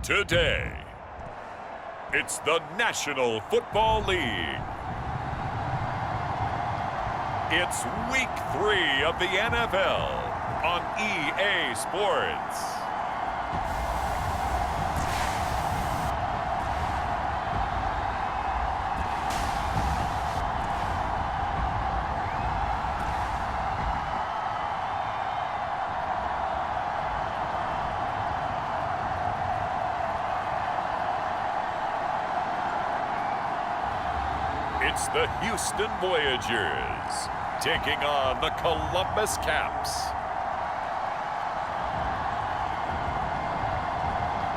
Today, it's the National Football League. It's Week 3 of the NFL on EA Sports. It's the Houston Voyagers taking on the Columbus Caps.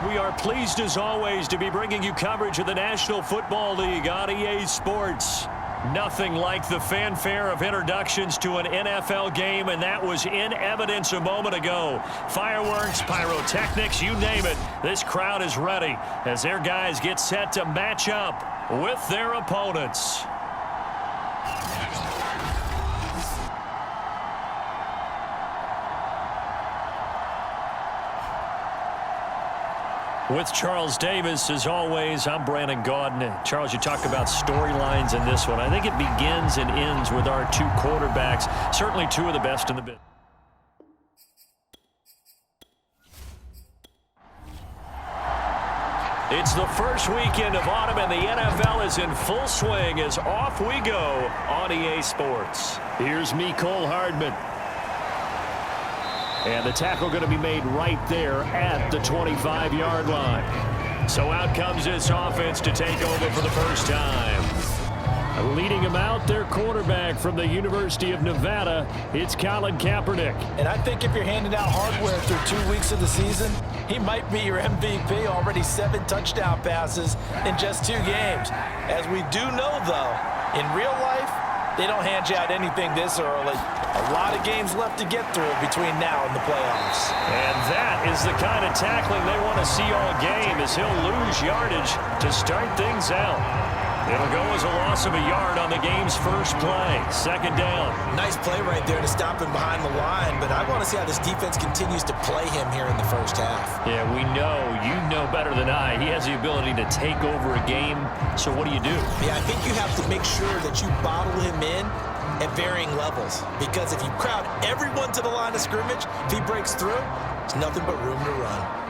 We are pleased as always to be bringing you coverage of the National Football League on EA Sports. Nothing like the fanfare of introductions to an NFL game, and that was in evidence a moment ago. Fireworks, pyrotechnics, you name it. This crowd is ready as their guys get set to match up with their opponents. With Charles Davis, as always, I'm Brandon Gaudin. Charles, you talk about storylines in this one. I think it begins and ends with our two quarterbacks, certainly two of the best in the business. It's the first weekend of autumn, and the NFL is in full swing as off we go on EA Sports. Here's Mecole Hardman. And the tackle going to be made right there at the 25-yard line. So out comes this offense to take over for the first time. Leading him out, their quarterback from the University of Nevada, it's Colin Kaepernick. And I think if you're handing out hardware through 2 weeks of the season, he might be your MVP. Already 7 touchdown passes in just 2 games. As we do know, though, in real life, they don't hand you out anything this early. A lot of games left to get through between now and the playoffs. And that is the kind of tackling they want to see all game, as he'll lose yardage to start things out. It'll go as a loss of a yard on the game's first play. Second down. Nice play right there to stop him behind the line, but I want to see how this defense continues to play him here in the first half. Yeah, we know. You know better than I. He has the ability to take over a game, so what do you do? Yeah, I think you have to make sure that you bottle him in at varying levels, because if you crowd everyone to the line of scrimmage, if he breaks through, there's nothing but room to run.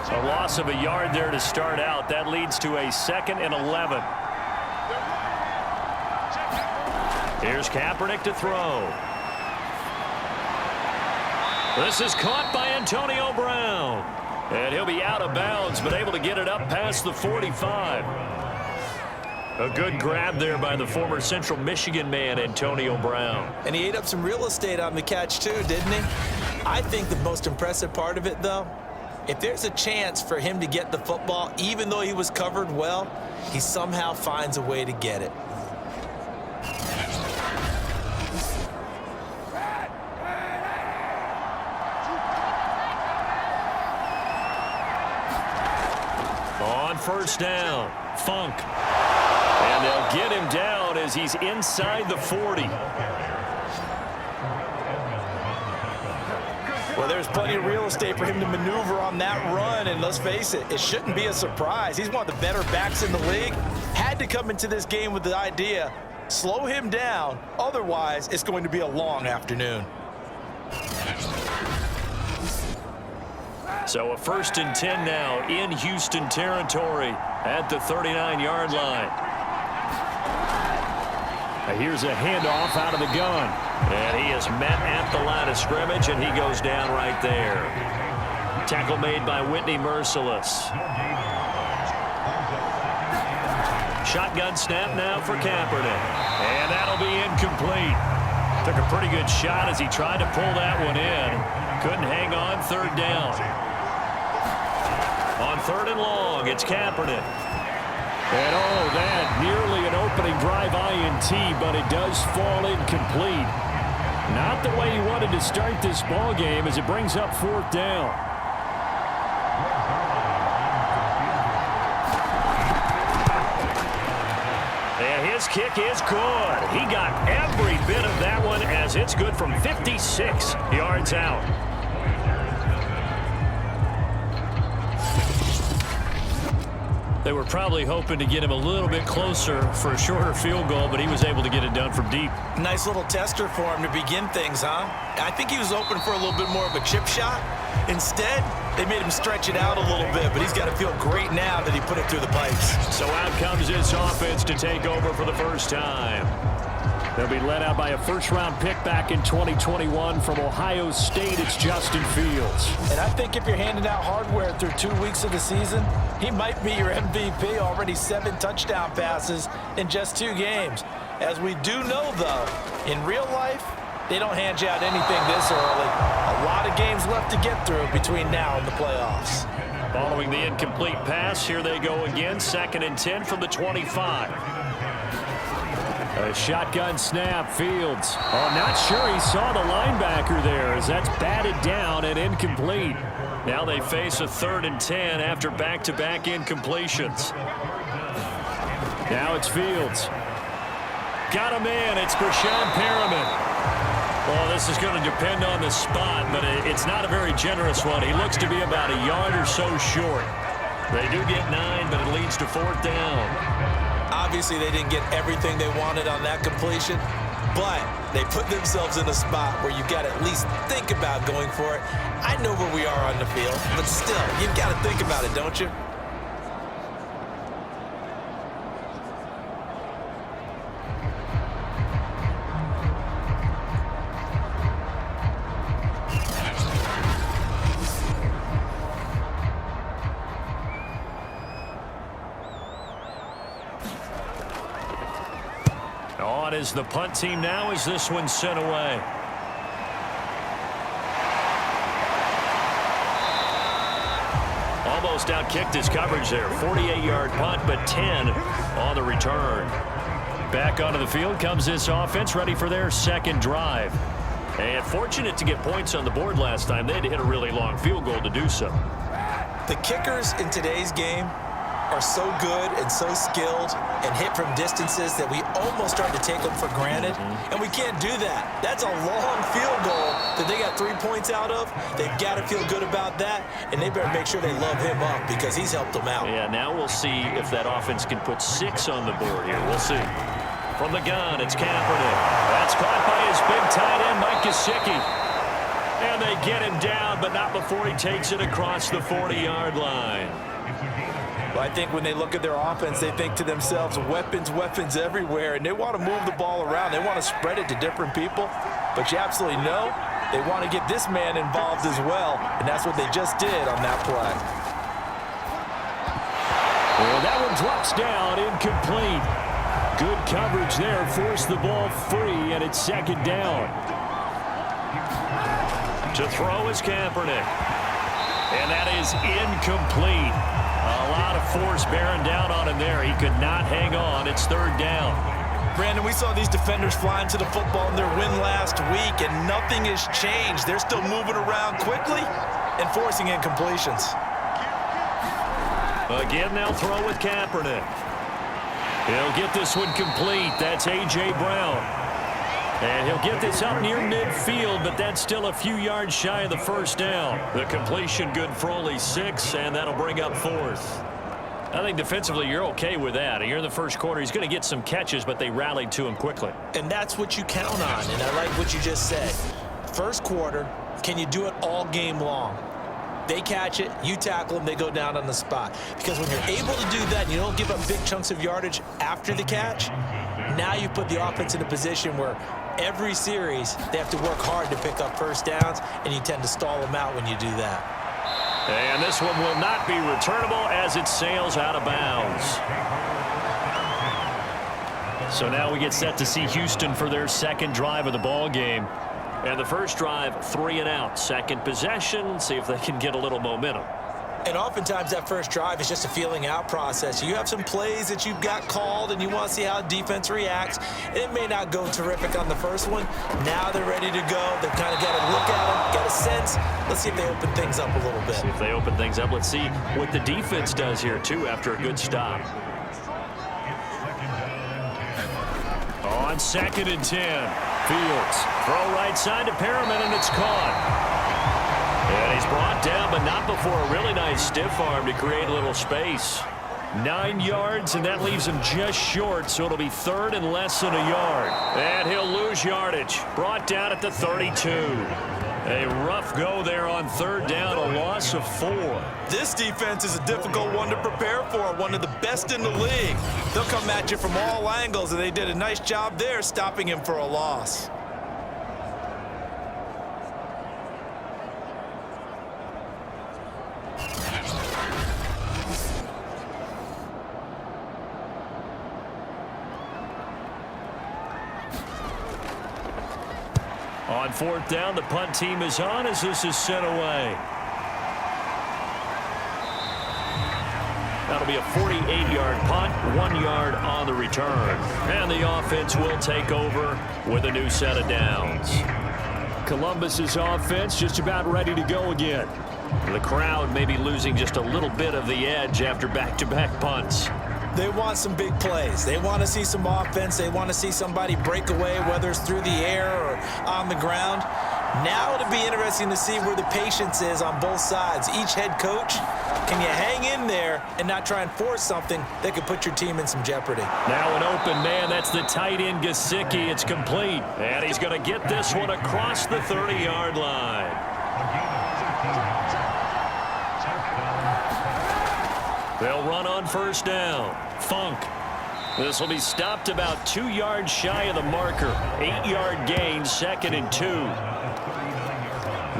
A loss of a yard there to start out. That leads to a 2nd and 11. Here's Kaepernick to throw. This is caught by Antonio Brown. And he'll be out of bounds, but able to get it up past the 45. A good grab there by the former Central Michigan man, Antonio Brown. And he ate up some real estate on the catch, too, didn't he? I think the most impressive part of it, though, if there's a chance for him to get the football, even though he was covered well, he somehow finds a way to get it. On first down, Funk. And they'll get him down as he's inside the 40. Well, there's plenty of real estate for him to maneuver on that run, and let's face it, it shouldn't be a surprise. He's one of the better backs in the league. Had to come into this game with the idea, slow him down, otherwise it's going to be a long afternoon. So a 1st and 10 now in Houston territory at the 39-yard line. Here's a handoff out of the gun. And he is met at the line of scrimmage, and he goes down right there. Tackle made by Whitney Merciless. Shotgun snap now for Kaepernick. And that'll be incomplete. Took a pretty good shot as he tried to pull that one in. Couldn't hang on. 3rd down. On 3rd and long, it's Kaepernick. And oh, that nearly an opening drive INT, but it does fall incomplete. Not the way he wanted to start this ball game as it brings up 4th down. And his kick is good. He got every bit of that one as it's good from 56 yards out. They were probably hoping to get him a little bit closer for a shorter field goal, but he was able to get it done from deep. Nice little tester for him to begin things, huh? I think he was open for a little bit more of a chip shot. Instead, they made him stretch it out a little bit, but he's got to feel great now that he put it through the pipes. So out comes this offense to take over for the first time. They'll be led out by a first-round pick back in 2021 from Ohio State. It's Justin Fields. And I think if you're handing out hardware through 2 weeks of the season, he might be your MVP. Already 7 touchdown passes in just 2 games. As we do know, though, in real life, they don't hand you out anything this early. A lot of games left to get through between now and the playoffs. Following the incomplete pass, here they go again. 2nd and 10 from the 25. A shotgun snap, Fields. Oh, not sure he saw the linebacker there as that's batted down and incomplete. Now they face a 3rd and 10 after back-to-back incompletions. Now it's Fields. Got a man. It's Brashad Perriman. Well, this is going to depend on the spot, but it's not a very generous one. He looks to be about a yard or so short. They do get 9, but it leads to 4th down. Obviously, they didn't get everything they wanted on that completion, but they put themselves in a spot where you've got to at least think about going for it. I know where we are on the field, but still, you've got to think about it, don't you? On is the punt team now as this one's sent away. Almost outkicked his coverage there. 48-yard punt, but 10 on the return. Back onto the field comes this offense, ready for their 2nd drive. And fortunate to get points on the board last time. They had to hit a really long field goal to do so. The kickers in today's game are so good and so skilled and hit from distances that we almost start to take them for granted, and we can't do that. That's a long field goal that they got 3 points out of. They've got to feel good about that, and they better make sure they love him up because he's helped them out. Yeah, now we'll see if that offense can put 6 on the board here. We'll see. From the gun, it's Kaepernick. That's caught by his big tight end, Mike Gesicki. And they get him down, but not before he takes it across the 40-yard line. Well, I think when they look at their offense, they think to themselves, weapons, weapons everywhere, and they want to move the ball around. They want to spread it to different people, but you absolutely know they want to get this man involved as well, and that's what they just did on that play. Well, that one drops down, incomplete. Good coverage there, forced the ball free, and it's 2nd down. To throw is Kaepernick, and that is incomplete. A lot of force bearing down on him there. He could not hang on. It's 3rd down. Brandon, we saw these defenders flying to the football in their win last week, and nothing has changed. They're still moving around quickly and forcing incompletions. Again, they'll throw with Kaepernick. He'll get this one complete. That's A.J. Brown. And he'll get this up near midfield, but that's still a few yards shy of the 1st down. The completion good for only 6, and that'll bring up 4th. I think defensively you're okay with that. You're in the 1st quarter. He's going to get some catches, but they rallied to him quickly. And that's what you count on, and I like what you just said. 1st quarter, can you do it all game long? They catch it, you tackle them, they go down on the spot. Because when you're able to do that and you don't give up big chunks of yardage after the catch, now you put the offense in a position where every series they have to work hard to pick up 1st downs, and you tend to stall them out when you do that. And this one will not be returnable as it sails out of bounds. So now we get set to see Houston for their 2nd drive of the ball game. And the 1st drive, 3 and out. 2nd possession, see if they can get a little momentum. And oftentimes that 1st drive is just a feeling out process. You have some plays that you've got called and you want to see how defense reacts. And it may not go terrific on the 1st one. Now they're ready to go. They've kind of got to look at them, get a sense. Let's see if they open things up a little bit. See if they open things up. Let's see what the defense does here, too, after a good stop. On 2nd and 10. Fields. Throw right side to Perriman, and it's caught. And he's brought down, but not before a really nice stiff arm to create a little space. 9 yards, and that leaves him just short, so it'll be third and less than a yard. And he'll lose yardage. Brought down at the 32. A rough go there on third down, a loss of 4. This defense is a difficult one to prepare for, one of the best in the league. They'll come at you from all angles, and they did a nice job there stopping him for a loss. On fourth down, the punt team is on as this is sent away. That'll be a 48-yard punt, 1 yard on the return. And the offense will take over with a new set of downs. Columbus's offense just about ready to go again. The crowd may be losing just a little bit of the edge after back-to-back punts. They want some big plays. They want to see some offense. They want to see somebody break away, whether it's through the air or on the ground. Now it'll be interesting to see where the patience is on both sides. Each head coach, can you hang in there and not try and force something that could put your team in some jeopardy? Now an open man. That's the tight end, Gesicki. It's complete. And he's going to get this one across the 30-yard line. They'll run on first down. Funk. This will be stopped about 2 yards shy of the marker. 8-yard gain, 2nd and 2.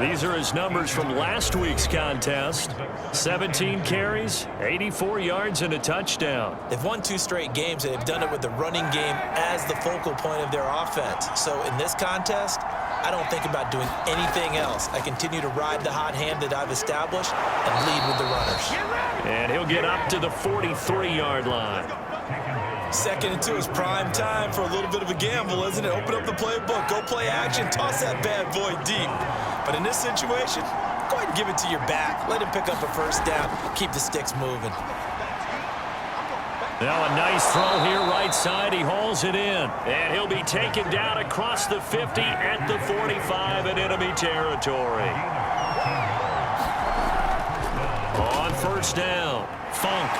These are his numbers from last week's contest. 17 carries, 84 yards, and a touchdown. They've won 2 straight games, and they've done it with the running game as the focal point of their offense. So in this contest, I don't think about doing anything else. I continue to ride the hot hand that I've established and lead with the runners. And he'll get up to the 43-yard line. 2nd and 2 is prime time for a little bit of a gamble, isn't it? Open up the playbook, go play action, toss that bad boy deep. But in this situation, go ahead and give it to your back. Let him pick up a first down. Keep the sticks moving. Now a nice throw here right side. He hauls it in. And he'll be taken down across the 50 at the 45 in enemy territory. On first down, Funk.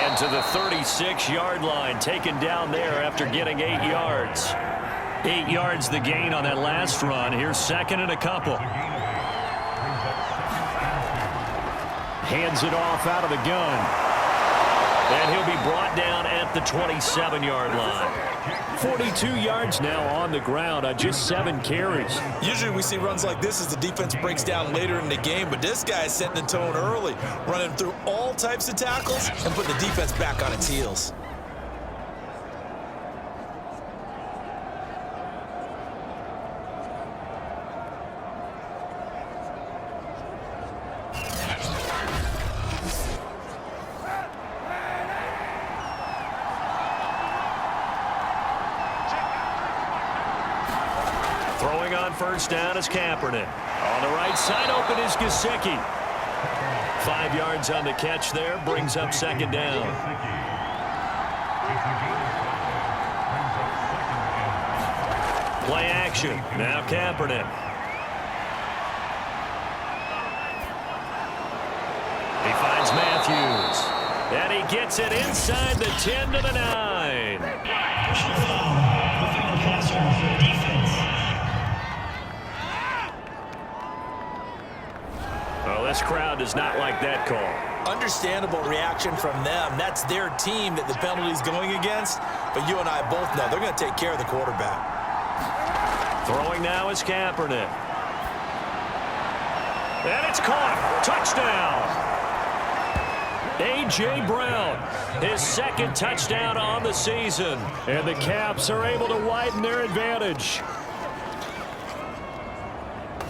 And to the 36-yard line, taken down there after getting 8 yards. 8 yards the gain on that last run. Here's 2nd and a couple. Hands it off out of the gun. And he'll be brought down at the 27-yard line. 42 yards now on the ground on just 7 carries. Usually we see runs like this as the defense breaks down later in the game, but this guy is setting the tone early, running through all types of tackles and putting the defense back on its heels. Throwing on first down is Kaepernick. On the right side, open is Gesicki. 5 yards on the catch there, brings up 2nd down. Play action. Now Kaepernick. He finds Matthews. And he gets it inside the 10 to the 9. Well, this crowd does not like that call. Understandable reaction from them. That's their team that the penalty's going against. But you and I both know they're going to take care of the quarterback. Throwing now is Kaepernick. And it's caught. Touchdown. A.J. Brown, his 2nd touchdown on the season. And the Caps are able to widen their advantage.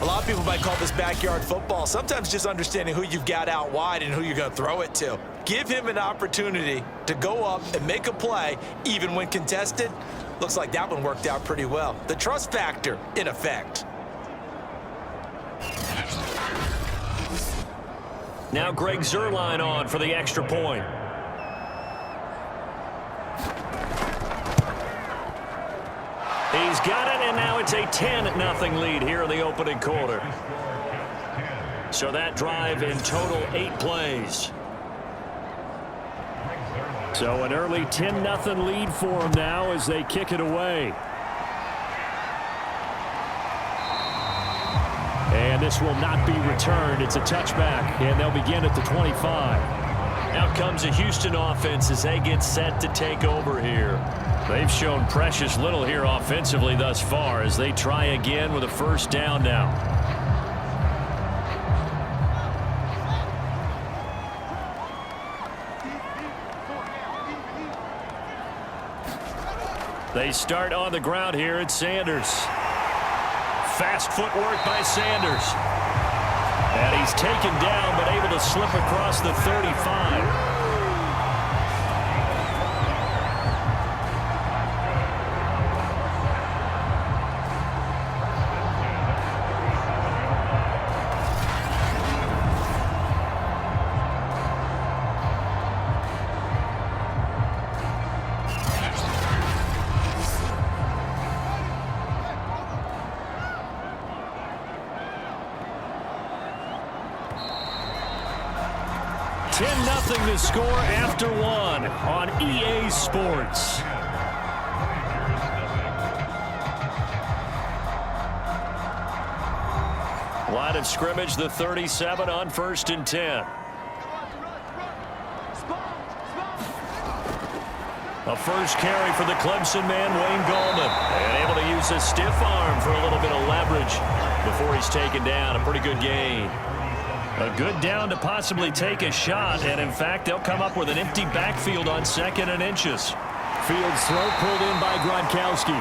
A lot of people might call this backyard football. Sometimes just understanding who you've got out wide and who you're going to throw it to. Give him an opportunity to go up and make a play, even when contested. Looks like that one worked out pretty well. The trust factor in effect. Now Greg Zuerlein on for the extra point. He's got it, and now it's a 10-0 lead here in the opening quarter. So that drive in total 8 plays. So an early 10-0 lead for them now as they kick it away. And this will not be returned. It's a touchback, and they'll begin at the 25. Now comes a Houston offense as they get set to take over here. They've shown precious little here offensively thus far as they try again with a first down now. They start on the ground here at Sanders. Fast footwork by Sanders. And he's taken down but able to slip across the 35. The score after one on EA Sports. Line of scrimmage, the 37 on 1st and 10. A first carry for the Clemson man, Wayne Gallman. And able to use a stiff arm for a little bit of leverage before he's taken down. A pretty good gain. A good down to possibly take a shot, and in fact, they'll come up with an empty backfield on 2nd and inches. Fields throw pulled in by Gronkowski.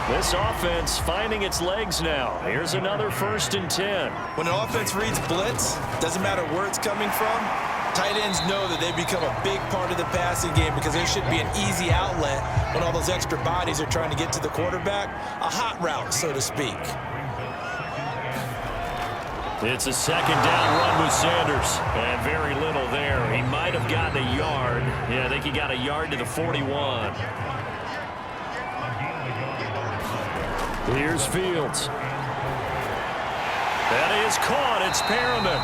This offense finding its legs now. Here's another 1st and 10. When an offense reads blitz, doesn't matter where it's coming from, tight ends know that they become a big part of the passing game because there should be an easy outlet when all those extra bodies are trying to get to the quarterback. A hot route, so to speak. It's a second down run with Sanders. And very little there. He might have gotten a yard. Yeah, I think he got a yard to the 41. Here's Fields. That is caught. It's Perriman.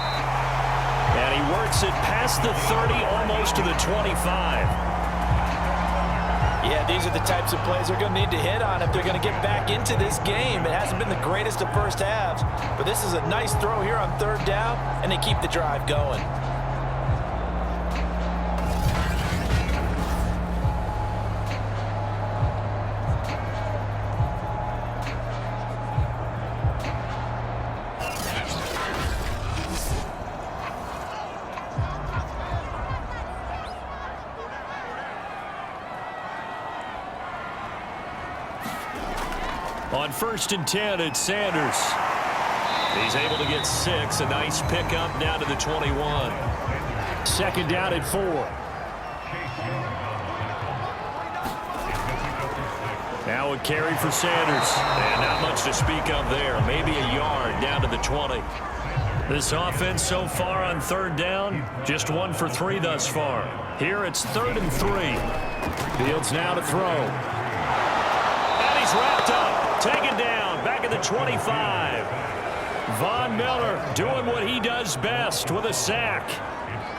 And he works it past the 30, almost to the 25. Yeah, these are the types of plays they're going to need to hit on if they're going to get back into this game. It hasn't been the greatest of first halves, but this is a nice throw here on 3rd down, and they keep the drive going. On 1st and 10, it's Sanders. He's able to get 6. A nice pickup down to the 21. 2nd down at 4. Now a carry for Sanders. And not much to speak of there. Maybe a yard down to the 20. This offense so far on 3rd down, just 1 for 3 thus far. Here it's 3rd and 3. Fields now to throw. And he's wrapped up. Taken down, back at the 25. Von Miller doing what he does best with a sack.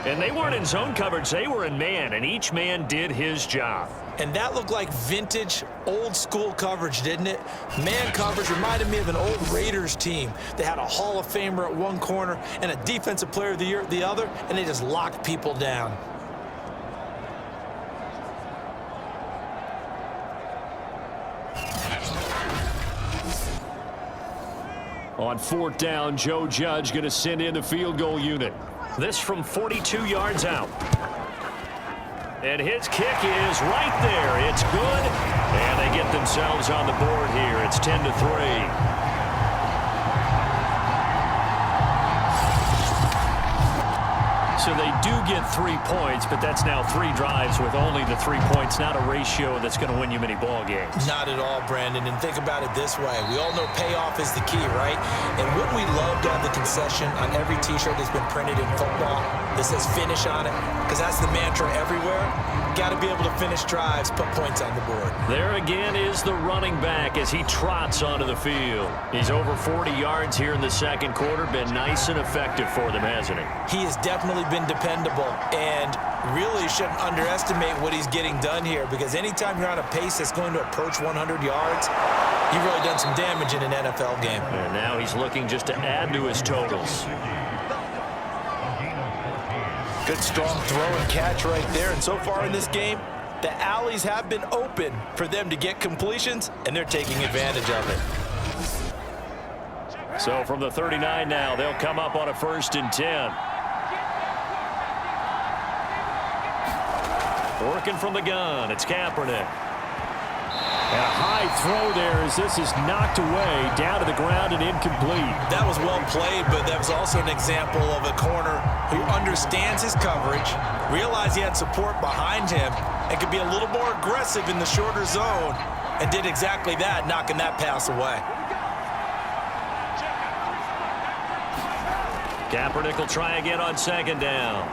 And they weren't in zone coverage, they were in man, and each man did his job. And that looked like vintage, old-school coverage, didn't it? Man coverage reminded me of an old Raiders team. They had a Hall of Famer at one corner and a Defensive Player of the Year at the other, and they just locked people down. On 4th down, Joe Judge going to send in the field goal unit. This from 42 yards out. And his kick is right there. It's good. And they get themselves on the board here. It's 10-3. So they do get 3 points, but that's now 3 drives with only the 3 points. Not a ratio that's going to win you many ball games. Not at all, Brandon. And think about it this way. We all know payoff is the key, right? And wouldn't we love to have the concession on every T-shirt that's been printed in football that says finish on it? Because that's the mantra everywhere. Got to be able to finish drives, put points on the board. There again is the running back as he trots onto the field. He's over 40 yards here in the second quarter. Been nice and effective for them, hasn't he? He has definitely been dependable, and really shouldn't underestimate what he's getting done here, because anytime you're on a pace that's going to approach 100 yards, you've really done some damage in an NFL game. And now he's looking just to add to his totals. Good strong throw and catch right there, and so far in this game, the alleys have been open for them to get completions, and they're taking advantage of it. So from the 39 now, they'll come up on a 1st and 10. Working from the gun, it's Kaepernick. And a high throw there as this is knocked away, down to the ground and incomplete. That was well played, but that was also an example of a corner who understands his coverage, realized he had support behind him, and could be a little more aggressive in the shorter zone, and did exactly that, knocking that pass away. Kaepernick will try again on 2nd down.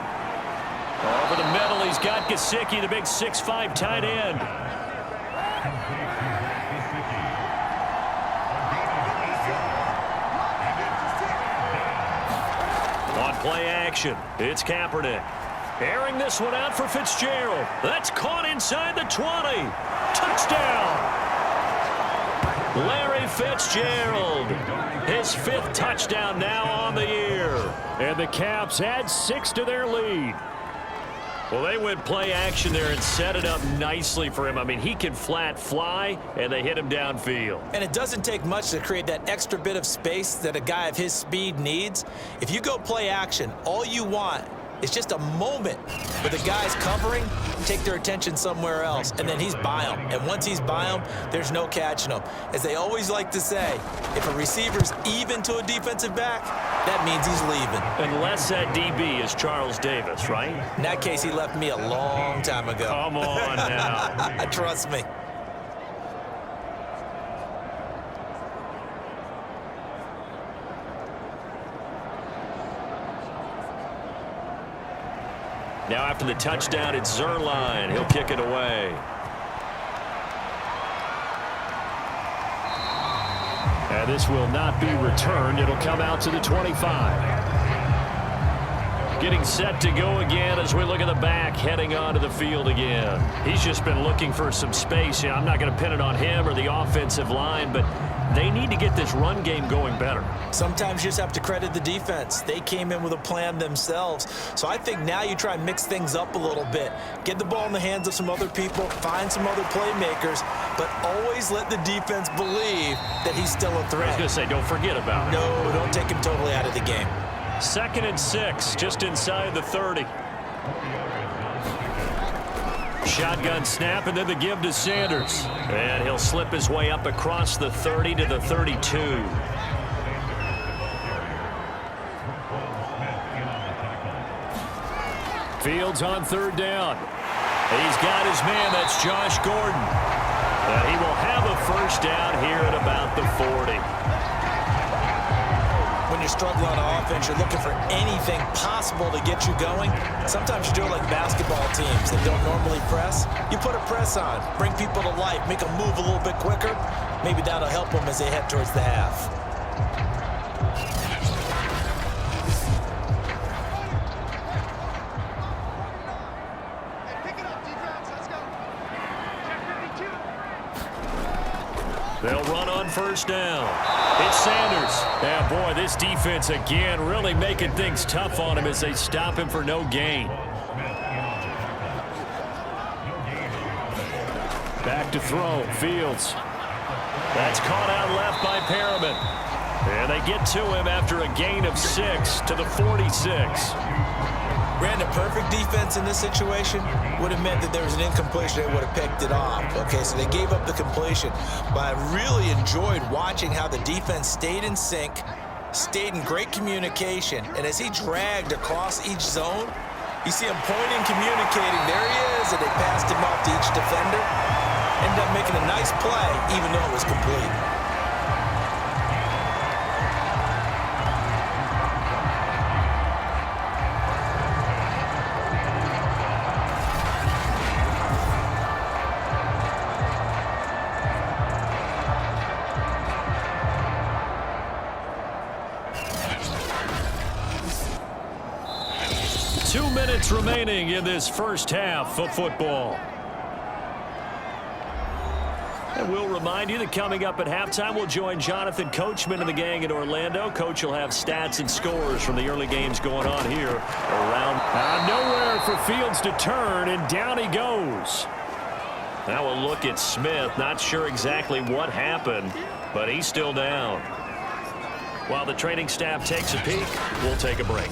Over the middle, he's got Gesicki, the big 6'5" tight end. On play action, it's Kaepernick. Airing this one out for Fitzgerald. That's caught inside the 20. Touchdown! Larry Fitzgerald. His 5th touchdown now on the year. And the Caps add 6 to their lead. Well, they went play action there and set it up nicely for him. I mean, he can flat fly, and they hit him downfield. And it doesn't take much to create that extra bit of space that a guy of his speed needs. If you go play action, all you want is just a moment where the guys covering take their attention somewhere else, and then he's by them. And once he's by them, there's no catching him. As they always like to say, if a receiver's even to a defensive back, that means he's leaving. Unless that DB is Charles Davis, right? In that case, he left me a long time ago. Come on now. Trust me. Now after the touchdown, it's Zerline. He'll kick it away. And this will not be returned. It'll come out to the 25. Getting set to go again as we look at the back, heading onto the field again. He's just been looking for some space. I'm not going to pin it on him or the offensive line, but they need to get this run game going better. Sometimes you just have to credit the defense. They came in with a plan themselves. So I think now you try and mix things up a little bit. Get the ball in the hands of some other people, find some other playmakers, but always let the defense believe that he's still a threat. I was going to say, don't forget about it. No, don't take him totally out of the game. 2nd and 6, just inside the 30. Shotgun snap, and then the give to Sanders. And he'll slip his way up across the 30 to the 32. Fields on 3rd down. He's got his man. That's Josh Gordon. And he will have a 1st down here at about the 40. When you're struggling on offense, you're looking for anything possible to get you going. Sometimes you do it like basketball teams that don't normally press. You put a press on, bring people to life, make them move a little bit quicker. Maybe that'll help them as they head towards the half. They'll run on 1st down. It's Sanders. Yeah, boy, this defense again really making things tough on him as they stop him for no gain. Back to throw. Fields. That's caught out left by Perriman. And they get to him after a gain of 6 to the 46. Ran a perfect defense in this situation would have meant that there was an incompletion. They would have picked it off. Okay, so they gave up the completion. But I really enjoyed watching how the defense stayed in sync, stayed in great communication, and as he dragged across each zone, you see him pointing, communicating. There he is, and they passed him off to each defender. Ended up making a nice play, even though it was complete. 2 minutes remaining in this first half of football. And we'll remind you that coming up at halftime, we'll join Jonathan Coachman and the gang in Orlando. Coach will have stats and scores from the early games going on here around. Nowhere for Fields to turn, and down he goes. Now we'll look at Smith. Not sure exactly what happened, but he's still down. While the training staff takes a peek, we'll take a break.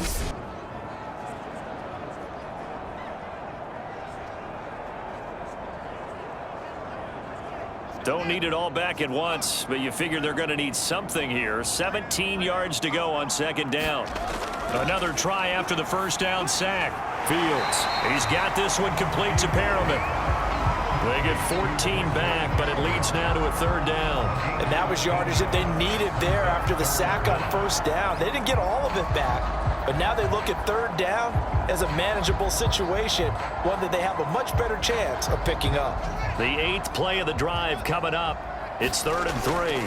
Don't need it all back at once, but you figure they're going to need something here. 17 yards to go on second down. Another try after the first down sack. Fields, he's got this one complete to Perriman. They get 14 back, but it leads now to a third down. And that was yardage that they needed there after the sack on first down. They didn't get all of it back, but now they look at third down as a manageable situation, one that they have a much better chance of picking up. The 8th play of the drive coming up. It's 3rd and 3.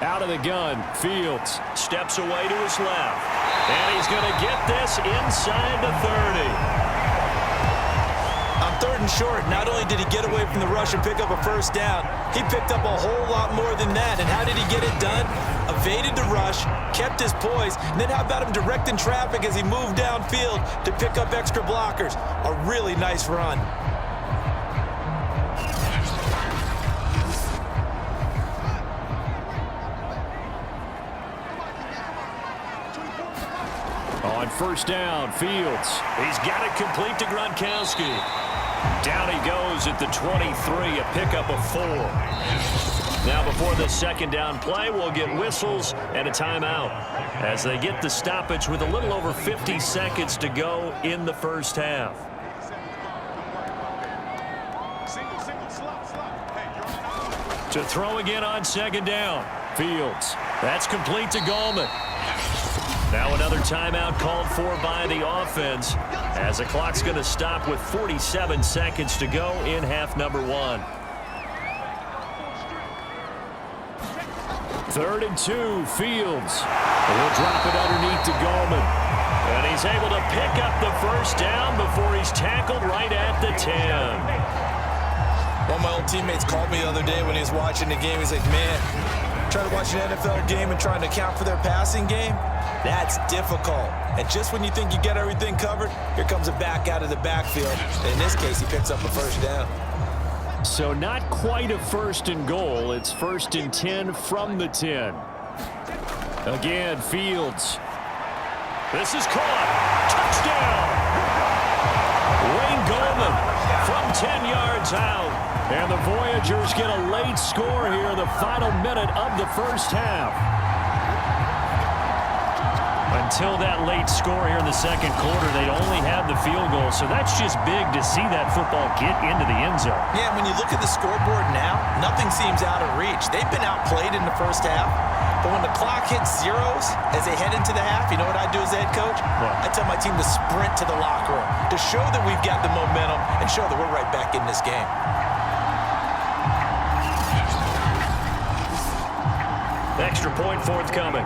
Out of the gun, Fields steps away to his left, and he's going to get this inside the 30. On 3rd and short, not only did he get away from the rush and pick up a first down, he picked up a whole lot more than that. And how did he get it done? Evaded the rush, kept his poise, and then how about him directing traffic as he moved downfield to pick up extra blockers? A really nice run. on first down. Fields. He's got it complete to Gronkowski. Down he goes at the 23, a pickup of 4. Now before the second down play, we'll get whistles and a timeout as they get the stoppage with a little over 50 seconds to go in the first half. To throw again on second down. Fields. That's complete to Gallman. Now another timeout called for by the offense as the clock's going to stop with 47 seconds to go in half number 1. 3rd and 2, Fields. And he'll drop it underneath to Gallman. And he's able to pick up the first down before he's tackled right at the 10. One of my old teammates called me the other day when he was watching the game. He's like, man, trying to watch an NFL game and trying to account for their passing game, that's difficult. And just when you think you get everything covered, here comes a back out of the backfield. And in this case, he picks up a first down. So not quite a 1st and goal. It's 1st and 10 from the 10. Again, Fields. This is caught. Touchdown. Wayne Gallman from 10 yards out. And the Voyagers get a late score here in the final minute of the first half. Until that late score here in the second quarter, they only had the field goal. So that's just big to see that football get into the end zone. Yeah, when you look at the scoreboard now, nothing seems out of reach. They've been outplayed in the first half. But when the clock hits zeros as they head into the half, you know what I do as the head coach? I tell my team to sprint to the locker room to show that we've got the momentum and show that we're right back in this game. Extra point forthcoming.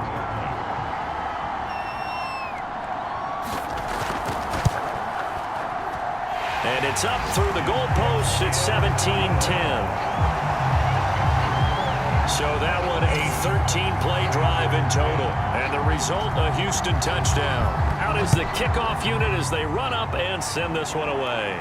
And it's up through the goalposts. It's 17-10. So that one a 13-play drive in total. And the result, a Houston touchdown. Out is the kickoff unit as they run up and send this one away.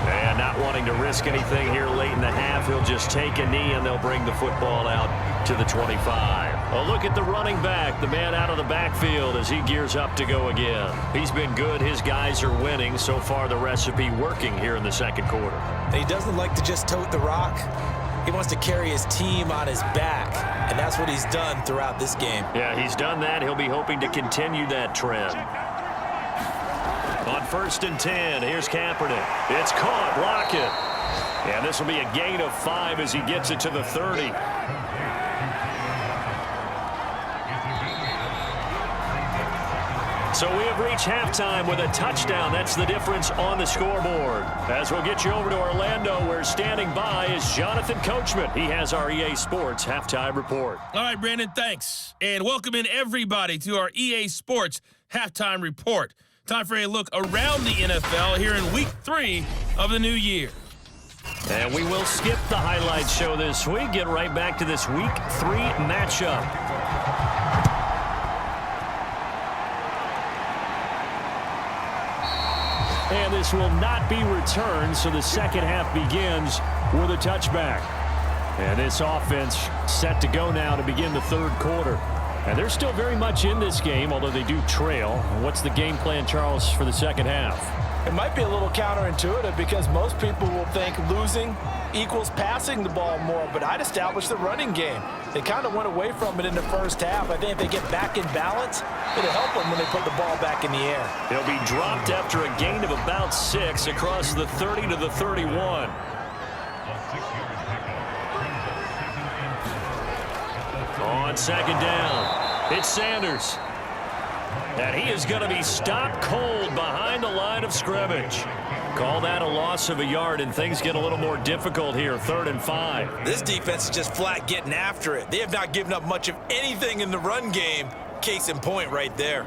And not wanting to risk anything here late in the half, he'll just take a knee and they'll bring the football out to the 25. A look at the running back, the man out of the backfield as he gears up to go again. He's been good. His guys are winning. So far, the recipe working here in the second quarter. And he doesn't like to just tote the rock. He wants to carry his team on his back, and that's what he's done throughout this game. Yeah, he's done that. He'll be hoping to continue that trend. On 1st and 10, here's Kaepernick. It's caught. Lockett. And this will be a gain of 5 as he gets it to the 30. So we have reached halftime with a touchdown. That's the difference on the scoreboard. As we'll get you over to Orlando, where standing by is Jonathan Coachman. He has our EA Sports halftime report. All right, Brandon, thanks. And welcome in everybody to our EA Sports halftime report. Time for a look around the NFL here in Week 3 of the new year. And we will skip the highlight show this week. Get right back to this Week 3 matchup. And this will not be returned, so the second half begins with a touchback. And this offense set to go now to begin the third quarter. And they're still very much in this game, although they do trail. What's the game plan, Charles, for the second half? It might be a little counterintuitive because most people will think losing equals passing the ball more, but I'd establish the running game. They kind of went away from it in the first half. I think if they get back in balance, it'll help them when they put the ball back in the air. They'll be dropped after a gain of about 6 across the 30 to the 31. On second down, it's Sanders. And he is going to be stopped cold behind the line of scrimmage. Call that a loss of a yard, and things get a little more difficult here, 3rd and 5. This defense is just flat getting after it. They have not given up much of anything in the run game. Case in point right there.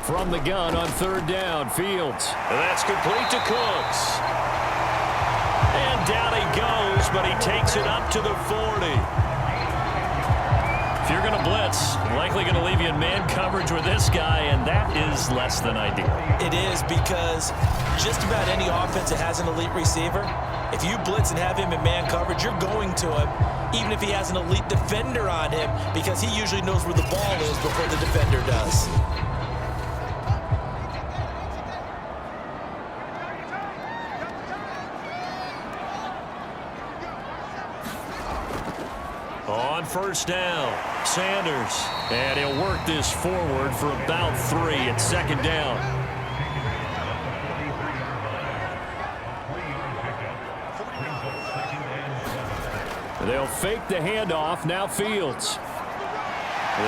From the gun on 3rd down, Fields. That's complete to Cooks. And down he goes, but he takes it up to the 40. If you're going to blitz, likely going to leave you in man coverage with this guy, and that is less than ideal. It is, because just about any offense that has an elite receiver, if you blitz and have him in man coverage, you're going to him, even if he has an elite defender on him, because he usually knows where the ball is before the defender does. On 1st down, Sanders. And he'll work this forward for about 3 at 2nd down. They'll fake the handoff. Now Fields.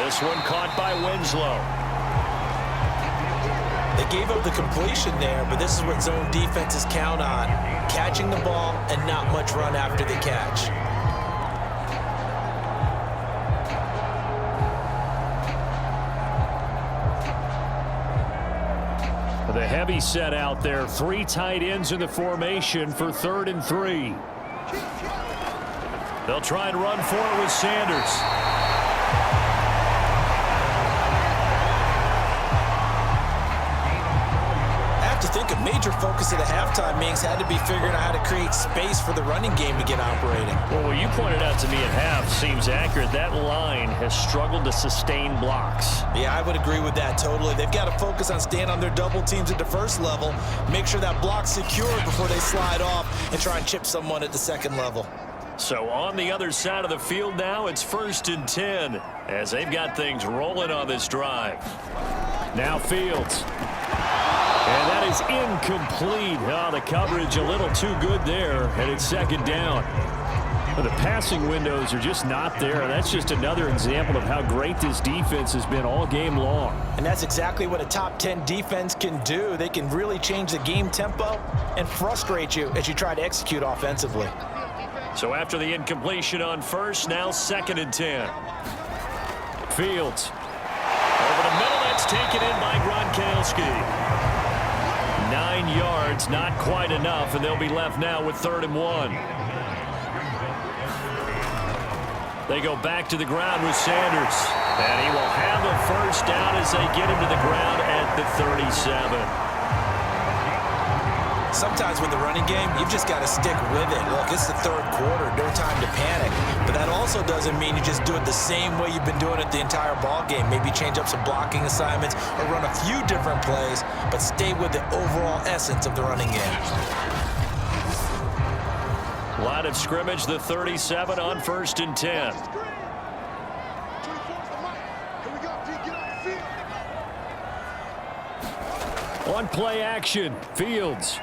This one caught by Winslow. They gave up the completion there, but this is what zone defenses count on. Catching the ball and not much run after the catch. The heavy set out there. 3 tight ends in the formation for 3rd and 3. They'll try and run for it with Sanders. I have to think a major focus at the halftime meetings had to be figuring out how to create space for the running game to get operating. Well, what you pointed out to me at half seems accurate. That line has struggled to sustain blocks. Yeah, I would agree with that totally. They've got to focus on staying on their double teams at the first level, make sure that block's secured before they slide off and try and chip someone at the second level. So on the other side of the field now, it's 1st and 10 as they've got things rolling on this drive. Now Fields. And that is incomplete. Oh, the coverage a little too good there, and it's 2nd down. But the passing windows are just not there. That's just another example of how great this defense has been all game long. And that's exactly what a top 10 defense can do. They can really change the game tempo and frustrate you as you try to execute offensively. So after the incompletion on 1st, now 2nd and 10. Fields. Over the middle, that's taken in by Gronkowski. 9 yards, not quite enough, and they'll be left now with 3rd and 1. They go back to the ground with Sanders. And he will have a 1st down as they get him to the ground at the 37. Sometimes with the running game, you've just got to stick with it. Look, it's the 3rd quarter, no time to panic. But that also doesn't mean you just do it the same way you've been doing it the entire ball game. Maybe change up some blocking assignments or run a few different plays, but stay with the overall essence of the running game. Line of scrimmage, the 37 on 1st and 10. On play action, Fields.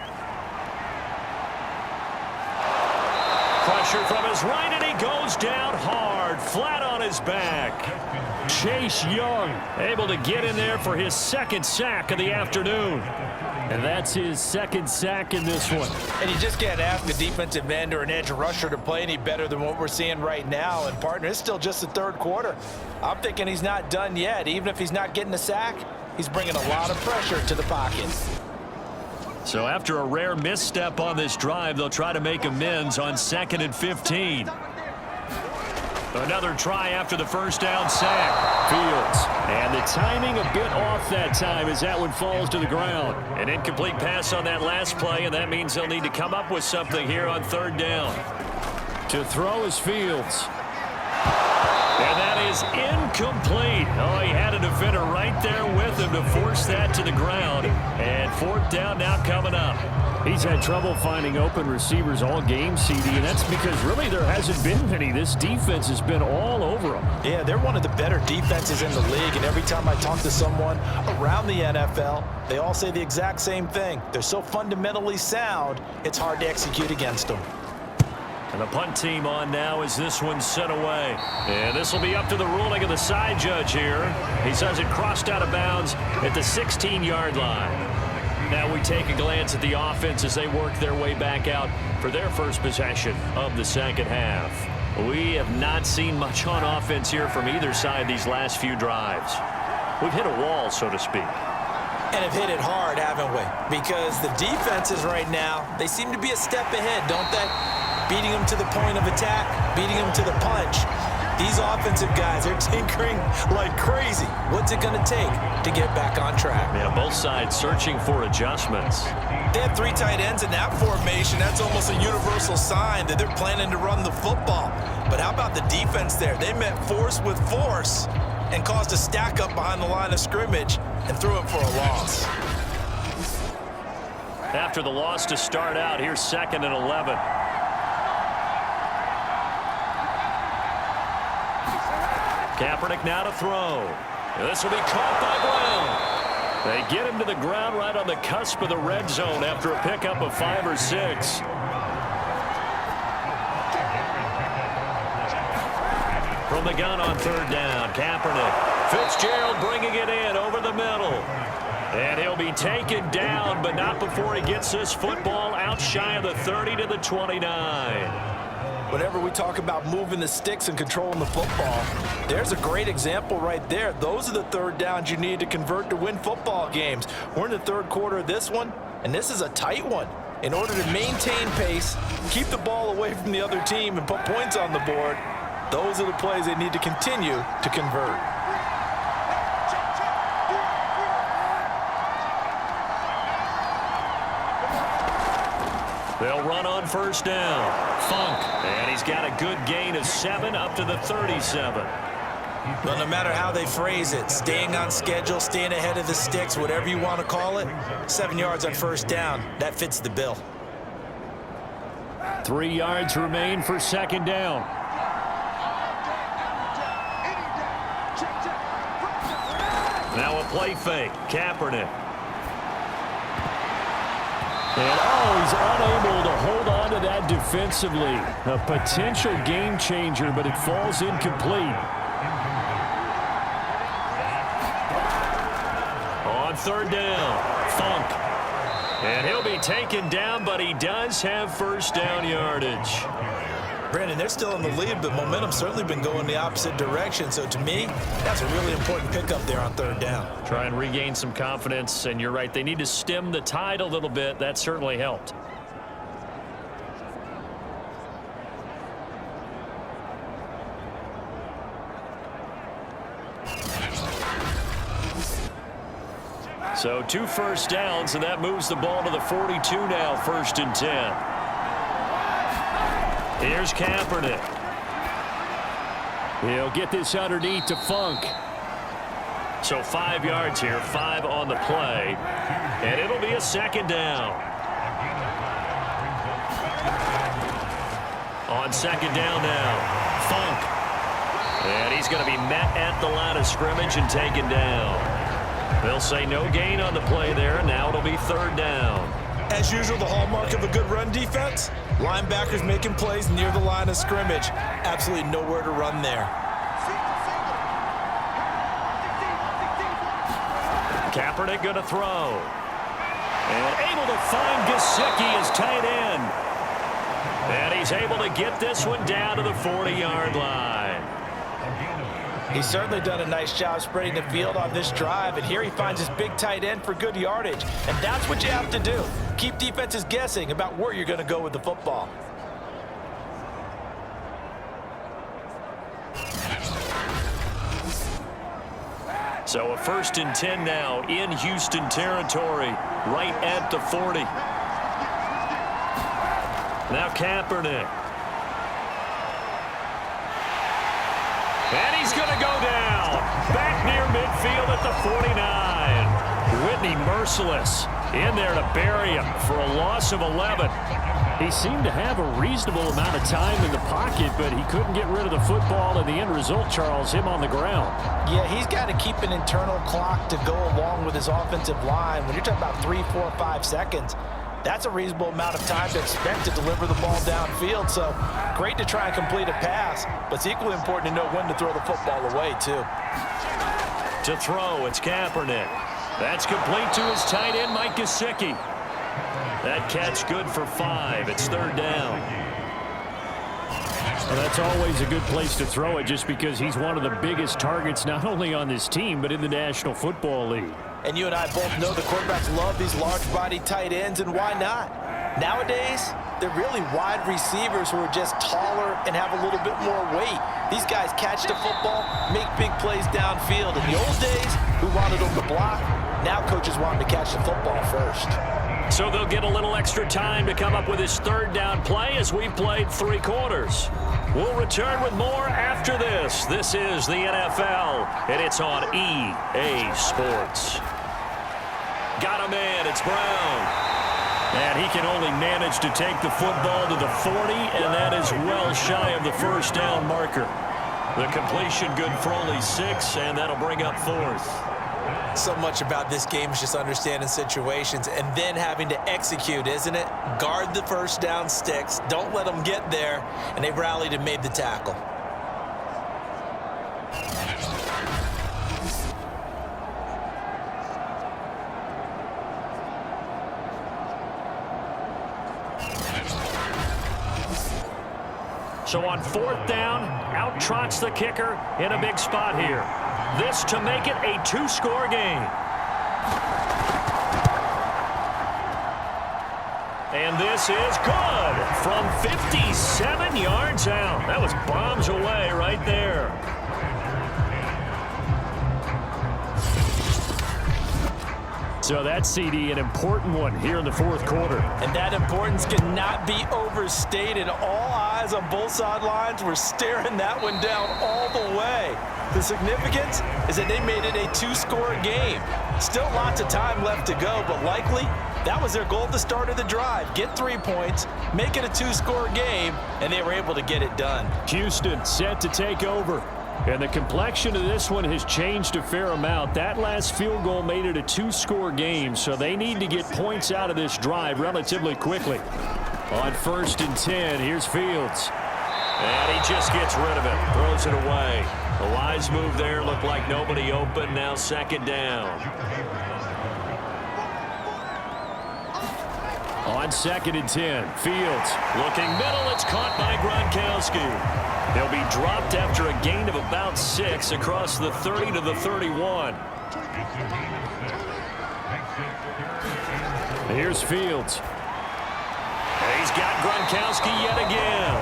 pressure from his right, and he goes down hard, flat on his back. Chase Young able to get in there for his second sack of the afternoon. And that's his second sack in this one. And you just can't ask a defensive end or an edge rusher to play any better than what we're seeing right now. And, partner, it's still just the third quarter. I'm thinking he's not done yet. Even if he's not getting a sack, he's bringing a lot of pressure to the pocket. So after a rare misstep on this drive, they'll try to make amends on 2nd and 15. Another try after the first down sack. Fields. And the timing a bit off that time as that one falls to the ground. An incomplete pass on that last play, and that means they'll need to come up with something here on 3rd down. To throw is Fields. And that is incomplete. Oh, he had a defender right there with him to force that to the ground. And 4th down now coming up. He's had trouble finding open receivers all game, CD, and that's because really there hasn't been many. This defense has been all over them. Yeah, they're one of the better defenses in the league, and every time I talk to someone around the NFL, they all say the exact same thing. They're so fundamentally sound, it's hard to execute against them. And the punt team on now as this one's sent away. And this will be up to the ruling of the side judge here. He says it crossed out of bounds at the 16-yard line. Now we take a glance at the offense as they work their way back out for their first possession of the second half. We have not seen much on offense here from either side these last few drives. We've hit a wall, so to speak. And have hit it hard, haven't we? Because the defenses right now, they seem to be a step ahead, don't they? Beating them to the point of attack, beating them to the punch. These offensive guys are tinkering like crazy. What's it going to take to get back on track? Yeah, both sides searching for adjustments. They have 3 tight ends in that formation. That's almost a universal sign that they're planning to run the football. But how about the defense there? They met force with force and caused a stack up behind the line of scrimmage and threw it for a loss. After the loss to start out, here's 2nd and 11. Kaepernick now to throw. This will be caught by Brown. They get him to the ground right on the cusp of the red zone after a pickup of 5 or 6. From the gun on 3rd down, Kaepernick. Fitzgerald bringing it in over the middle. And he'll be taken down, but not before he gets this football out shy of the 30 to the 29. Whenever we talk about moving the sticks and controlling the football, there's a great example right there. Those are the 3rd downs you need to convert to win football games. We're in the 3rd quarter of this one, and this is a tight one. In order to maintain pace, keep the ball away from the other team, and put points on the board, those are the plays they need to continue to convert. They'll run on 1st down. Funk. And he's got a good gain of 7 up to the 37. Well, no matter how they phrase it, staying on schedule, staying ahead of the sticks, whatever you want to call it, 7 yards on 1st down, that fits the bill. 3 yards remain for 2nd down. Now a play fake. Kaepernick. And, he's unable to hold on to that defensively. A potential game changer, but it falls incomplete. On 3rd down, Funk. And he'll be taken down, but he does have 1st down yardage. Brandon, they're still in the lead, but momentum's certainly been going the opposite direction. So to me, that's a really important pickup there on 3rd down. Try and regain some confidence, and you're right. They need to stem the tide a little bit. That certainly helped. So 2 1st downs, and that moves the ball to the 42 now, 1st and 10. Here's Kaepernick. He'll get this underneath to Funk. So 5 yards here, 5 on the play. And it'll be a 2nd down. On 2nd down now, Funk. And he's going to be met at the line of scrimmage and taken down. They'll say no gain on the play there. Now it'll be 3rd down. As usual, the hallmark of a good run defense, linebackers making plays near the line of scrimmage. Absolutely nowhere to run there. Kaepernick going to throw. And able to find Gesicki as tight end. And he's able to get this one down to the 40-yard line. He's certainly done a nice job spreading the field on this drive, and here he finds his big tight end for good yardage. And that's what you have to do. Keep defenses guessing about where you're going to go with the football. So a 1st and 10 now in Houston territory, right at the 40. Now Kaepernick. And he's going to go down. Back near midfield at the 49. Whitney merciless in there to bury him for a loss of 11. He seemed to have a reasonable amount of time in the pocket, but he couldn't get rid of the football, and the end result, Charles, him on the ground. Yeah, he's got to keep an internal clock to go along with his offensive line. When you're talking about 3, 4, 5 seconds, that's a reasonable amount of time to expect to deliver the ball downfield. So great to try and complete a pass, but it's equally important to know when to throw the football away, too. To throw, it's Kaepernick. That's complete to his tight end, Mike Gesicki. That catch good for 5. It's 3rd down. Well, that's always a good place to throw it just because he's one of the biggest targets not only on this team but in the National Football League. And you and I both know the quarterbacks love these large-bodied tight ends, and why not? Nowadays, they're really wide receivers who are just taller and have a little bit more weight. These guys catch the football, make big plays downfield. In the old days, we wanted them to block. Now coaches want them to catch the football first. So they'll get a little extra time to come up with his 3rd down play as we've played 3 quarters. We'll return with more after this. This is the NFL, and it's on EA Sports. Got a man, it's Brown. And he can only manage to take the football to the 40, and that is well shy of the 1st down marker. The completion good for only 6, and that'll bring up 4th. So much about this game is just understanding situations and then having to execute, isn't it? Guard the 1st down sticks. Don't let them get there. And they rallied and made the tackle. So on 4th down, out trots the kicker in a big spot here. This to make it a 2-score game. And this is good from 57 yards out. That was bombs away right there. So that CD, an important one here in the 4th quarter. And that importance cannot be overstated. All eyes on both sidelines were staring that one down all the way. The significance is that they made it a 2-score game. Still lots of time left to go, but likely that was their goal at the start of the drive. Get 3 points, make it a 2-score game, and they were able to get it done. Houston set to take over. And the complexion of this one has changed a fair amount. That last field goal made it a 2-score game, so they need to get points out of this drive relatively quickly. On 1st and 10, here's Fields. And he just gets rid of it, throws it away. A wise move there, looked like nobody open, now 2nd down. On 2nd and 10, Fields. Looking middle, it's caught by Gronkowski. He'll be dropped after a gain of about 6 across the 30 to the 31. Here's Fields. And he's got Gronkowski yet again.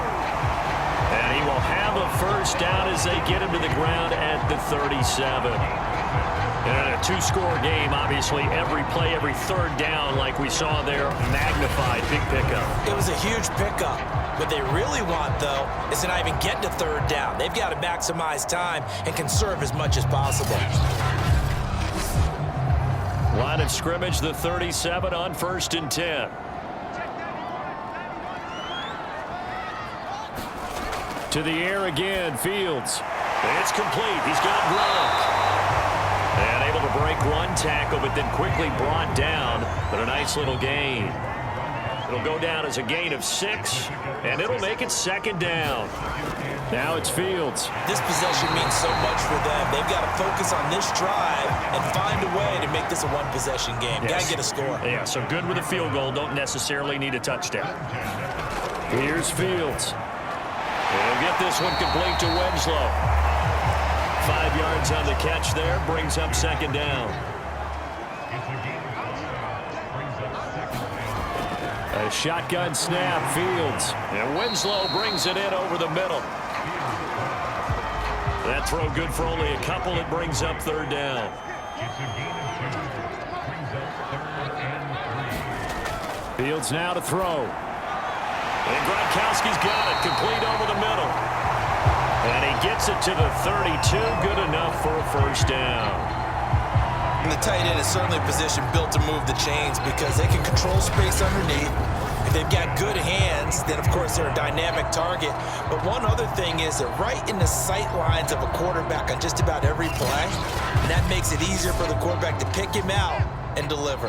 And he will have a 1st down as they get him to the ground at the 37. And in a 2-score game, obviously, every play, every 3rd down, like we saw there, magnified. Big pickup. It was a huge pickup. What they really want, though, is to not even get to 3rd down. They've got to maximize time and conserve as much as possible. Line of scrimmage, the 37 on 1st and 10. To the air again, Fields. It's complete. He's got Gronk. And able to break run tackle, but then quickly brought down. But a nice little gain. It'll go down as a gain of 6, and it'll make it 2nd down. Now it's Fields. This possession means so much for them. They've got to focus on this drive and find a way to make this a one-possession game. Yes. Got to get a score. Yeah, so good with a field goal. Don't necessarily need a touchdown. Here's Fields. He'll get this one complete to Winslow. 5 yards on the catch there. Brings up 2nd down. A shotgun snap, Fields. And Winslow brings it in over the middle. That throw good for only a couple. It brings up 3rd down. Fields now to throw. And Gronkowski's got it. Complete over the middle. And he gets it to the 32. Good enough for a 1st down. And the tight end is certainly a position built to move the chains because they can control space underneath. If they've got good hands, then of course they're a dynamic target. But one other thing is they're right in the sight lines of a quarterback on just about every play. And that makes it easier for the quarterback to pick him out and deliver.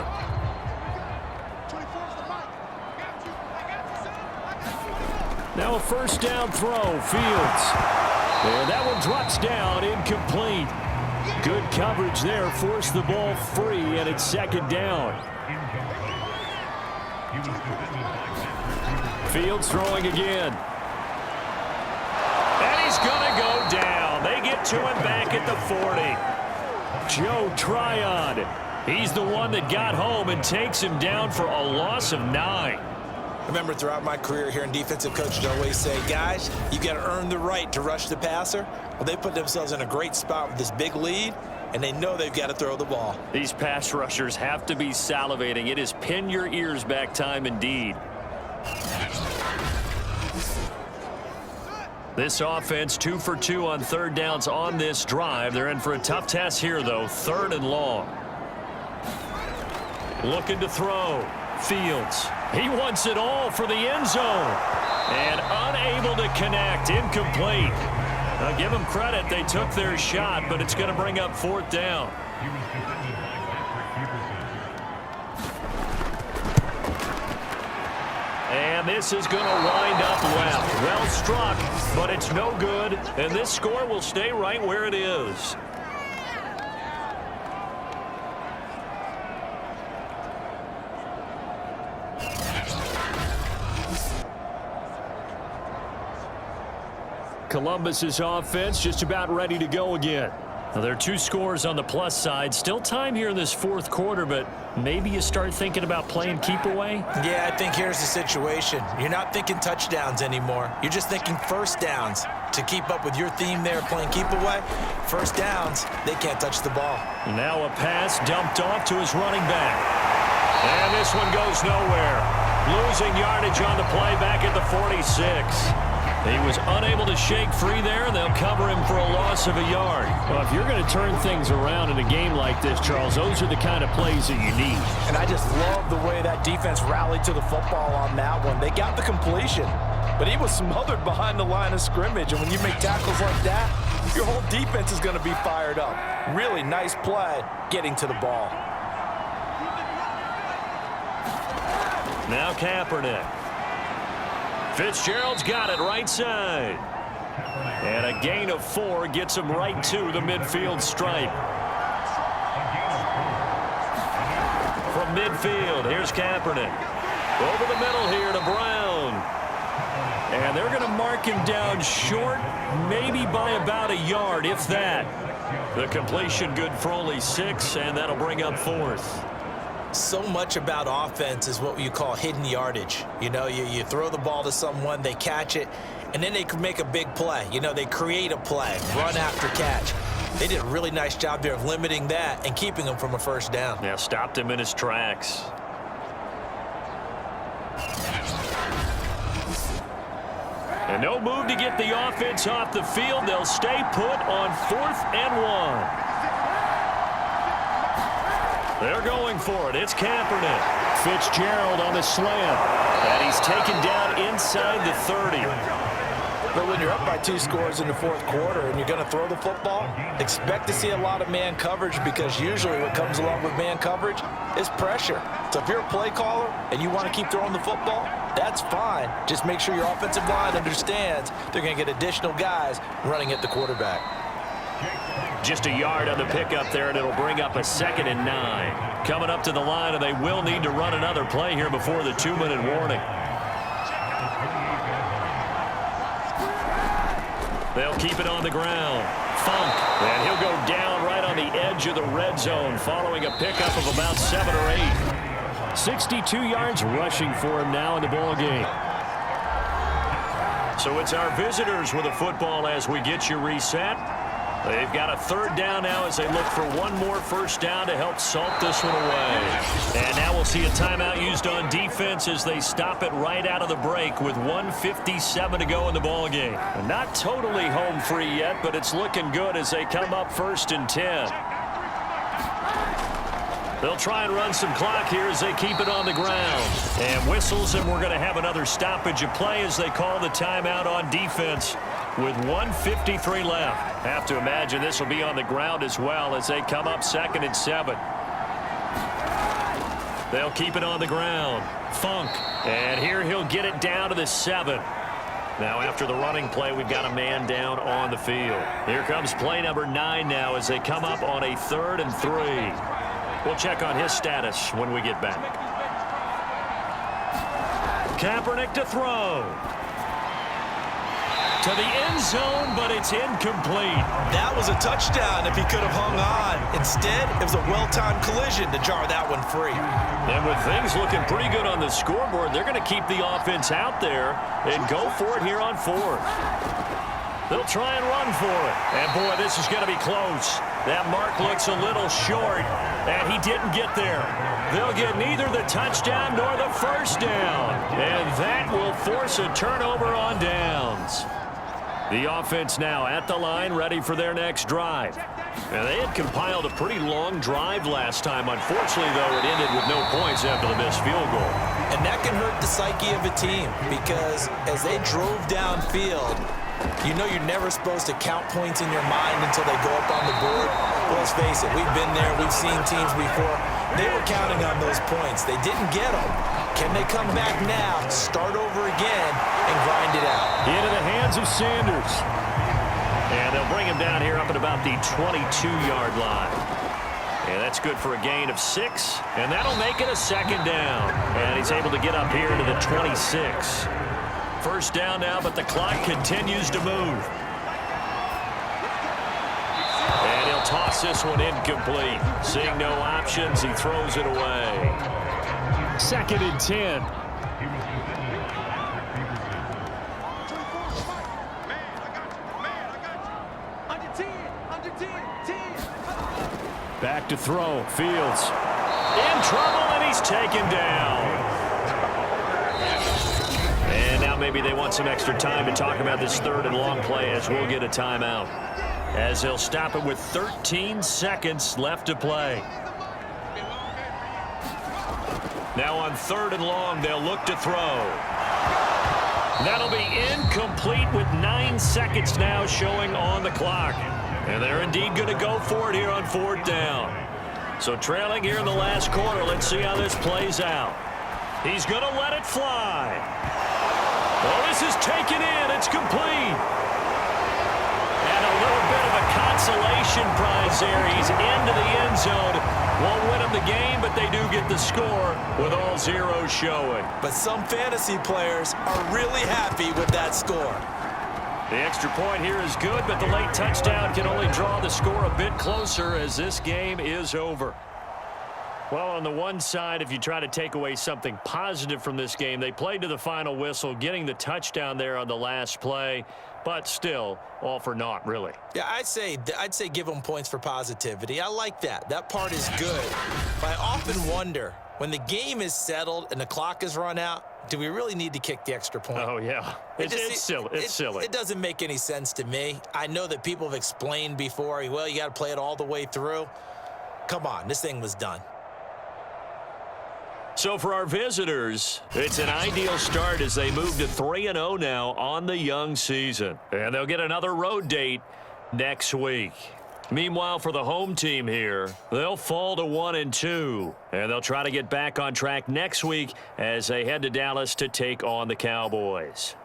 Now a 1st down throw, Fields. And that one drops down, incomplete. Good coverage there, forced the ball free, and it's 2nd down. Fields throwing again. And he's going to go down. They get to him back at the 40. Joe Tryon. He's the one that got home and takes him down for a loss of 9. Remember, throughout my career here in defensive coaches always say, guys, you got to earn the right to rush the passer. Well, they put themselves in a great spot with this big lead, and they know they've got to throw the ball. These pass rushers have to be salivating. It is pin your ears back time indeed. This offense 2 for 2 on 3rd downs on this drive. They're in for a tough test here, though. 3rd and long. Looking to throw. Fields. He wants it all for the end zone. And unable to connect. Incomplete. Now give them credit. They took their shot, but it's going to bring up 4th down. And this is going to wind up left. Well struck, but it's no good. And this score will stay right where it is. Columbus's offense just about ready to go again. Now, there are 2 scores on the plus side. Still time here in this 4th quarter, but maybe you start thinking about playing keep away? Yeah, I think here's the situation. You're not thinking touchdowns anymore. You're just thinking 1st downs. To keep up with your theme there, playing keep away, 1st downs, they can't touch the ball. Now a pass dumped off to his running back. And this one goes nowhere. Losing yardage on the play back at the 46. He was unable to shake free there, and they'll cover him for a loss of a yard. Well, if you're going to turn things around in a game like this, Charles, those are the kind of plays that you need. And I just love the way that defense rallied to the football on that one. They got the completion, but he was smothered behind the line of scrimmage. And when you make tackles like that, your whole defense is going to be fired up. Really nice play getting to the ball. Now Kaepernick. Fitzgerald's got it right side. And a gain of 4 gets him right to the midfield stripe. From midfield, here's Kaepernick. Over the middle here to Brown. And they're going to mark him down short, maybe by about a yard, if that. The completion good for only 6, and that'll bring up 4th. So much about offense is what you call hidden yardage. You know, you throw the ball to someone, they catch it, and then they can make a big play. You know, they create a play, run after catch. They did a really nice job there of limiting that and keeping him from a 1st down. Yeah, stopped him in his tracks. And no move to get the offense off the field. They'll stay put on 4th and 1. They're going for it. It's Kaepernick. Fitzgerald on the slant. And he's taken down inside the 30. But when you're up by 2 scores in the fourth quarter and you're going to throw the football, expect to see a lot of man coverage, because usually what comes along with man coverage is pressure. So if you're a play caller and you want to keep throwing the football, that's fine. Just make sure your offensive line understands they're going to get additional guys running at the quarterback. Just a yard on the pickup there, and it'll bring up a 2nd and 9. Coming up to the line, and they will need to run another play here before the 2-minute warning. They'll keep it on the ground. Funk, and he'll go down right on the edge of the red zone following a pickup of about 7 or 8. 62 yards rushing for him now in the ball game. So it's our visitors with a football as we get you reset. They've got a 3rd down now as they look for one more first down to help salt this one away. And now we'll see a timeout used on defense as they stop it right out of the break with 1:57 to go in the ball game. And not totally home free yet, but it's looking good as they come up 1st and 10. They'll try and run some clock here as they keep it on the ground. And whistles, and we're going to have another stoppage of play as they call the timeout on defense with 1:53 left. Have to imagine this will be on the ground as well as they come up 2nd and 7. They'll keep it on the ground. Funk, and here he'll get it down to the 7. Now after the running play, we've got a man down on the field. Here comes play number 9 now as they come up on a 3rd and 3. We'll check on his status when we get back. Kaepernick to throw. To the end zone, but it's incomplete. That was a touchdown if he could have hung on. Instead, it was a well-timed collision to jar that one free. And with things looking pretty good on the scoreboard, they're going to keep the offense out there and go for it here on 4th. They'll try and run for it. And, boy, this is going to be close. That mark looks a little short, and he didn't get there. They'll get neither the touchdown nor the first down. And that will force a turnover on downs. The offense now at the line, ready for their next drive. And they had compiled a pretty long drive last time. Unfortunately, though, it ended with no points after the missed field goal. And that can hurt the psyche of a team, because as they drove downfield, you know you're never supposed to count points in your mind until they go up on the board. Well, let's face it, we've been there, we've seen teams before. They were counting on those points. They didn't get them. Can they come back now, start over again, and grind it out? Into the hands of Sanders. And they'll bring him down here up at about the 22-yard line. And that's good for a gain of 6. And that'll make it a 2nd down. And he's able to get up here to the 26. First down now, but the clock continues to move. And he'll toss this one incomplete. Seeing no options, he throws it away. 2nd and 10. Back to throw. Fields. In trouble, and he's taken down. And now maybe they want some extra time to talk about this 3rd and long play as we'll get a timeout. As they'll stop it with 13 seconds left to play. Now on 3rd and long, they'll look to throw. That'll be incomplete with 9 seconds now showing on the clock. And they're indeed going to go for it here on 4th down. So trailing here in the last quarter, let's see how this plays out. He's going to let it fly. Oh, this is taken in. It's complete. And a little bit of a consolation prize there. He's into the end zone. Won't win them the game, but they do get the score with all zeros showing. But some fantasy players are really happy with that score. The extra point here is good, but the late touchdown can only draw the score a bit closer as this game is over. Well, on the one side, if you try to take away something positive from this game, they played to the final whistle, getting the touchdown there on the last play, but still, all for naught, really. Yeah, I'd say give them points for positivity. I like that. That part is good. But I often wonder, when the game is settled and the clock is run out, do we really need to kick the extra point? Oh, yeah. It's silly. It's silly. It doesn't make any sense to me. I know that people have explained before, well, you got to play it all the way through. Come on, this thing was done. So for our visitors, it's an ideal start as they move to 3-0 now on the young season. And they'll get another road date next week. Meanwhile, for the home team here, they'll fall to 1-2. And they'll try to get back on track next week as they head to Dallas to take on the Cowboys.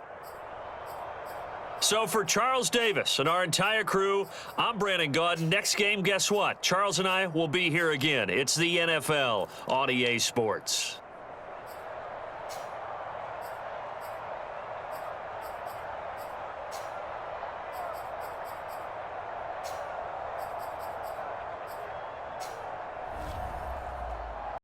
So for Charles Davis and our entire crew, I'm Brandon Gaudin. Next game, guess what? Charles and I will be here again. It's the NFL on EA Sports.